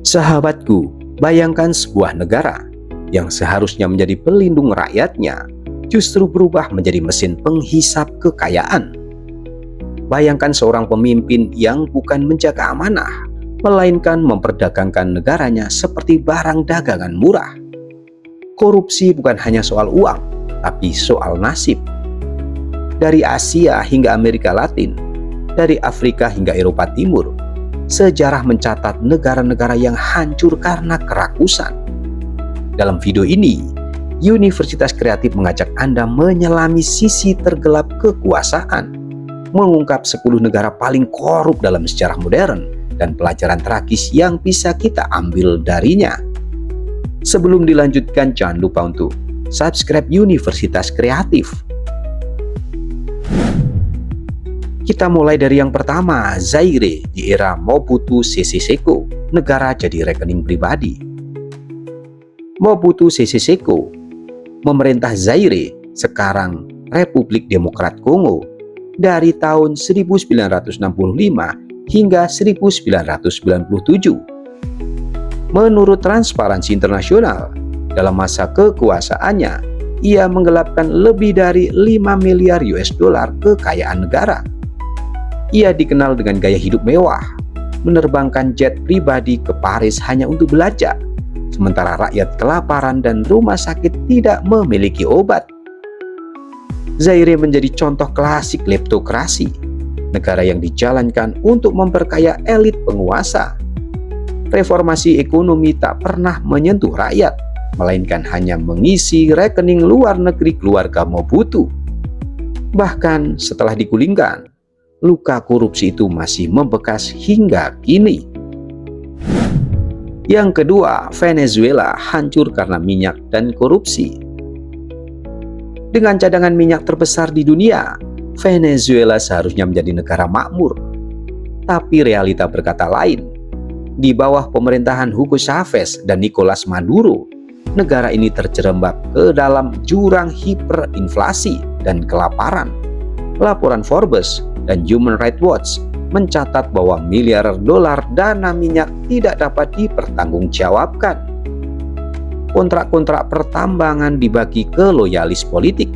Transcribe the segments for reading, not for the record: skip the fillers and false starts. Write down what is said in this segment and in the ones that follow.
Sahabatku, bayangkan sebuah negara yang seharusnya menjadi pelindung rakyatnya justru berubah menjadi mesin penghisap kekayaan. Bayangkan seorang pemimpin yang bukan menjaga amanah, melainkan memperdagangkan negaranya seperti barang dagangan murah. Korupsi bukan hanya soal uang, tapi soal nasib. Dari Asia hingga Amerika Latin, dari Afrika hingga Eropa Timur, sejarah mencatat negara-negara yang hancur karena kerakusan. Dalam video ini, Universitas Kreatif mengajak Anda menyelami sisi tergelap kekuasaan, mengungkap 10 negara paling korup dalam sejarah modern, dan pelajaran tragis yang bisa kita ambil darinya. Sebelum dilanjutkan, jangan lupa untuk subscribe Universitas Kreatif. Kita mulai dari yang pertama, Zaire di era Mobutu Sese Seko, negara jadi rekening pribadi. Mobutu Sese Seko memerintah Zaire, sekarang Republik Demokrat Kongo, dari tahun 1965 hingga 1997. Menurut Transparansi Internasional, dalam masa kekuasaannya, ia menggelapkan lebih dari 5 miliar US dollar kekayaan negara. Ia dikenal dengan gaya hidup mewah, menerbangkan jet pribadi ke Paris hanya untuk belajar, sementara rakyat kelaparan dan rumah sakit tidak memiliki obat. Zaire menjadi contoh klasik kleptokrasi, negara yang dijalankan untuk memperkaya elit penguasa. Reformasi ekonomi tak pernah menyentuh rakyat, melainkan hanya mengisi rekening luar negeri keluarga Mobutu. Bahkan setelah digulingkan, luka korupsi itu masih membekas hingga kini. Yang kedua, Venezuela hancur karena minyak dan korupsi. Dengan cadangan minyak terbesar di dunia, Venezuela seharusnya menjadi negara makmur. Tapi realita berkata lain. Di bawah pemerintahan Hugo Chavez dan Nicolas Maduro, negara ini terjerembab ke dalam jurang hiperinflasi dan kelaparan. Laporan Forbes dan Human Rights Watch mencatat bahwa miliaran dolar dana minyak tidak dapat dipertanggungjawabkan. Kontrak-kontrak pertambangan dibagi ke loyalis politik,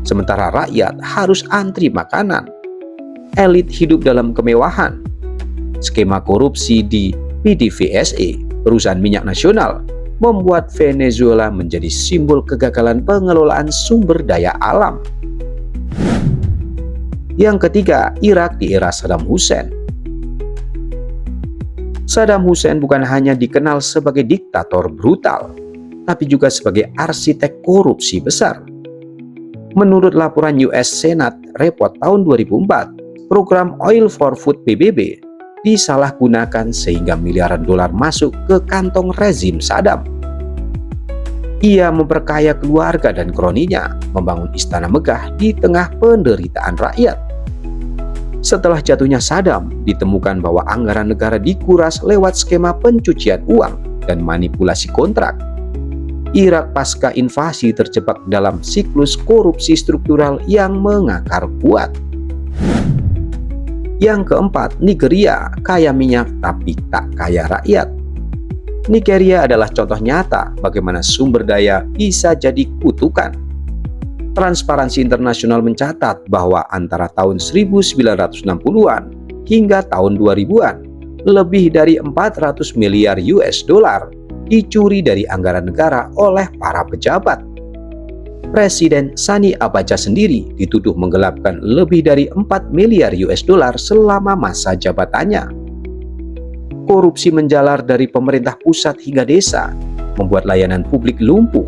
sementara rakyat harus antri makanan. Elit hidup dalam kemewahan. Skema korupsi di PDVSA, perusahaan minyak nasional, membuat Venezuela menjadi simbol kegagalan pengelolaan sumber daya alam. Yang ketiga, Irak di era Saddam Hussein. Saddam Hussein bukan hanya dikenal sebagai diktator brutal, tapi juga sebagai arsitek korupsi besar. Menurut laporan US Senate Report tahun 2004, program Oil for Food PBB disalahgunakan sehingga miliaran dolar masuk ke kantong rezim Saddam. Ia memperkaya keluarga dan kroninya, membangun istana megah di tengah penderitaan rakyat. Setelah jatuhnya Saddam, ditemukan bahwa anggaran negara dikuras lewat skema pencucian uang dan manipulasi kontrak. Irak pasca invasi terjebak dalam siklus korupsi struktural yang mengakar kuat. Yang keempat, Nigeria kaya minyak tapi tak kaya rakyat. Nigeria adalah contoh nyata bagaimana sumber daya bisa jadi kutukan. Transparansi Internasional mencatat bahwa antara tahun 1960-an hingga tahun 2000-an, lebih dari 400 miliar US dollar dicuri dari anggaran negara oleh para pejabat. Presiden Sani Abacha sendiri dituduh menggelapkan lebih dari 4 miliar US dollar selama masa jabatannya. Korupsi menjalar dari pemerintah pusat hingga desa, membuat layanan publik lumpuh,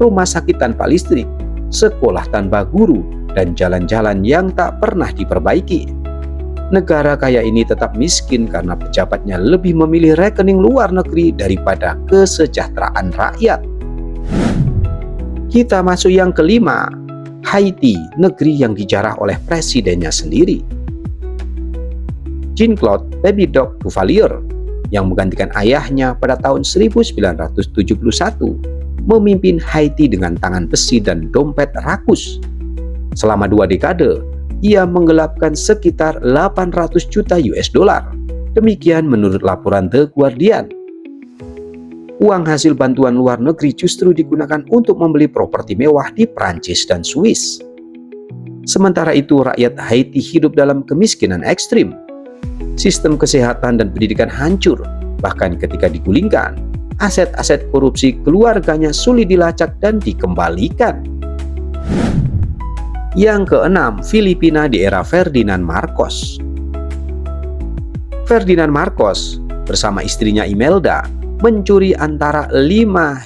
rumah sakit tanpa listrik, sekolah tanpa guru, dan jalan-jalan yang tak pernah diperbaiki. Negara kaya ini tetap miskin karena pejabatnya lebih memilih rekening luar negeri daripada kesejahteraan rakyat. Kita masuk yang kelima, Haiti, negeri yang dijarah oleh presidennya sendiri. Jean-Claude Bébé-Doc Duvalier, yang menggantikan ayahnya pada tahun 1971, memimpin Haiti dengan tangan besi dan dompet rakus. Selama 2 dekade, ia menggelapkan sekitar 800 juta US dollar. Demikian menurut laporan The Guardian. Uang hasil bantuan luar negeri justru digunakan untuk membeli properti mewah di Prancis dan Swiss. Sementara itu, rakyat Haiti hidup dalam kemiskinan ekstrim. Sistem kesehatan dan pendidikan hancur, bahkan ketika digulingkan, aset-aset korupsi keluarganya sulit dilacak dan dikembalikan. Yang keenam, Filipina di era Ferdinand Marcos. Ferdinand Marcos bersama istrinya Imelda mencuri antara 5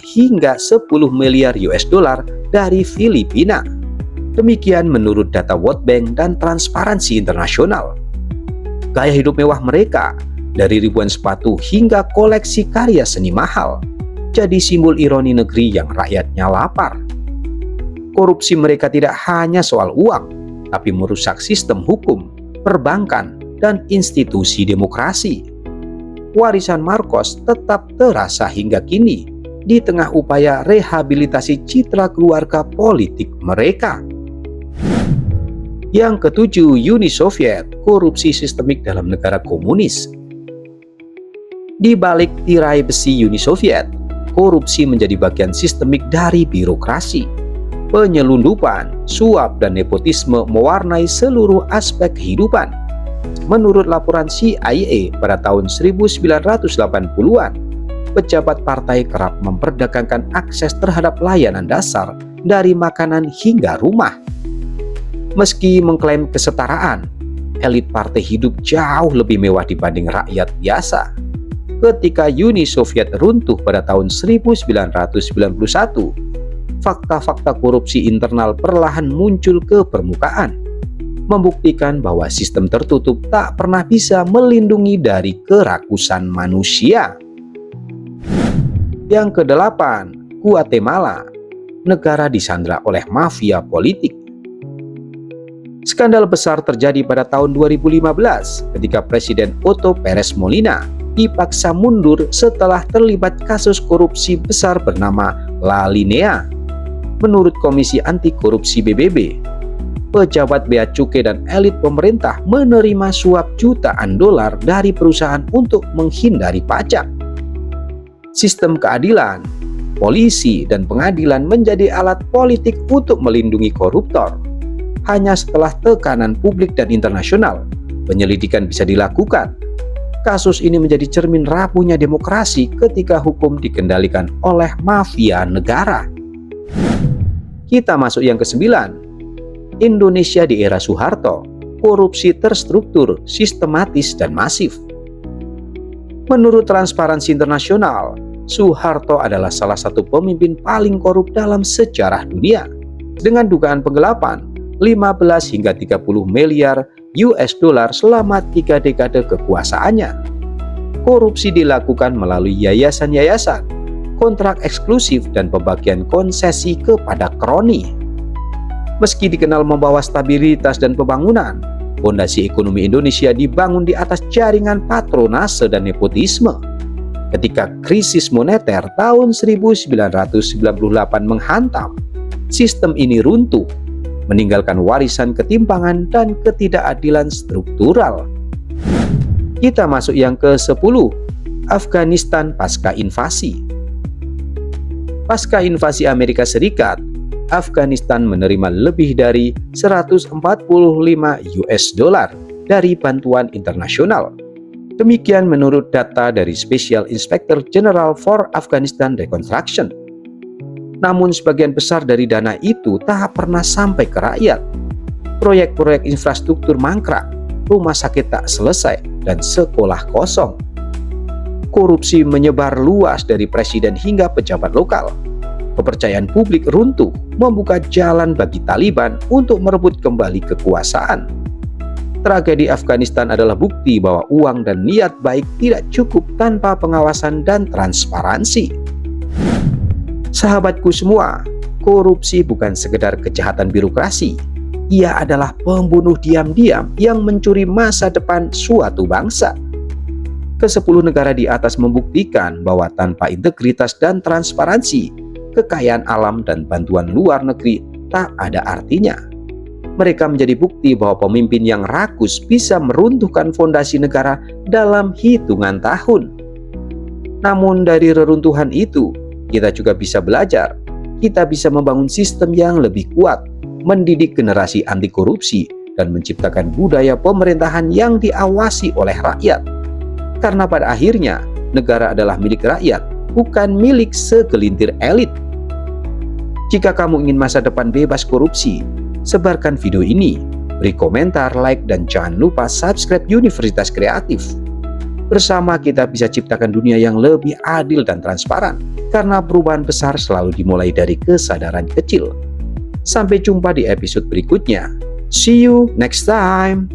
hingga 10 miliar US dollar dari Filipina. Demikian menurut data World Bank dan Transparansi Internasional. Gaya hidup mewah mereka, dari ribuan sepatu hingga koleksi karya seni mahal, jadi simbol ironi negeri yang rakyatnya lapar. Korupsi mereka tidak hanya soal uang, tapi merusak sistem hukum, perbankan, dan institusi demokrasi. Warisan Marcos tetap terasa hingga kini di tengah upaya rehabilitasi citra keluarga politik mereka. Yang ketujuh, Uni Soviet, korupsi sistemik dalam negara komunis. Di balik tirai besi Uni Soviet, korupsi menjadi bagian sistemik dari birokrasi. Penyelundupan, suap, dan nepotisme mewarnai seluruh aspek kehidupan. Menurut laporan CIA pada tahun 1980-an, pejabat partai kerap memperdagangkan akses terhadap layanan dasar dari makanan hingga rumah. Meski mengklaim kesetaraan, elit partai hidup jauh lebih mewah dibanding rakyat biasa. Ketika Uni Soviet runtuh pada tahun 1991, fakta-fakta korupsi internal perlahan muncul ke permukaan, membuktikan bahwa sistem tertutup tak pernah bisa melindungi dari kerakusan manusia. Yang kedelapan, Guatemala, negara disandra oleh mafia politik. Skandal besar terjadi pada tahun 2015 ketika Presiden Otto Pérez Molina dipaksa mundur setelah terlibat kasus korupsi besar bernama La Linea. Menurut Komisi Anti Korupsi PBB, pejabat bea cukai dan elit pemerintah menerima suap jutaan dolar dari perusahaan untuk menghindari pajak. Sistem keadilan, polisi, dan pengadilan menjadi alat politik untuk melindungi koruptor. Hanya setelah tekanan publik dan internasional, penyelidikan bisa dilakukan. Kasus ini menjadi cermin rapuhnya demokrasi ketika hukum dikendalikan oleh mafia negara. Kita masuk yang kesembilan, Indonesia di era Soeharto, korupsi terstruktur, sistematis, dan masif. Menurut Transparansi Internasional, Soeharto adalah salah satu pemimpin paling korup dalam sejarah dunia, dengan dugaan penggelapan 15 hingga 30 miliar US dollar selama 3 dekade kekuasaannya. Korupsi dilakukan melalui yayasan-yayasan, kontrak eksklusif, dan pembagian konsesi kepada kroni. Meski dikenal membawa stabilitas dan pembangunan, fondasi ekonomi Indonesia dibangun di atas jaringan patronase dan nepotisme. Ketika krisis moneter tahun 1998 menghantam, sistem ini runtuh, meninggalkan warisan ketimpangan dan ketidakadilan struktural. Kita masuk yang ke-10, Afghanistan pasca invasi. Pasca invasi Amerika Serikat, Afghanistan menerima lebih dari 145 US dollar dari bantuan internasional. Demikian menurut data dari Special Inspector General for Afghanistan Reconstruction. Namun sebagian besar dari dana itu tak pernah sampai ke rakyat. Proyek-proyek infrastruktur mangkrak, rumah sakit tak selesai, dan sekolah kosong. Korupsi menyebar luas dari presiden hingga pejabat lokal. Kepercayaan publik runtuh, membuka jalan bagi Taliban untuk merebut kembali kekuasaan. Tragedi Afghanistan adalah bukti bahwa uang dan niat baik tidak cukup tanpa pengawasan dan transparansi. Sahabatku semua, korupsi bukan sekedar kejahatan birokrasi. Ia adalah pembunuh diam-diam yang mencuri masa depan suatu bangsa. Ke-10 negara di atas membuktikan bahwa tanpa integritas dan transparansi, kekayaan alam dan bantuan luar negeri tak ada artinya. Mereka menjadi bukti bahwa pemimpin yang rakus bisa meruntuhkan fondasi negara dalam hitungan tahun. Namun dari reruntuhan itu, kita juga bisa belajar. Kita bisa membangun sistem yang lebih kuat, mendidik generasi anti korupsi, dan menciptakan budaya pemerintahan yang diawasi oleh rakyat. Karena pada akhirnya, negara adalah milik rakyat, bukan milik segelintir elit. Jika kamu ingin masa depan bebas korupsi, sebarkan video ini, beri komentar, like, dan jangan lupa subscribe Universitas Kreatif. Bersama kita bisa ciptakan dunia yang lebih adil dan transparan, karena perubahan besar selalu dimulai dari kesadaran kecil. Sampai jumpa di episode berikutnya. See you next time.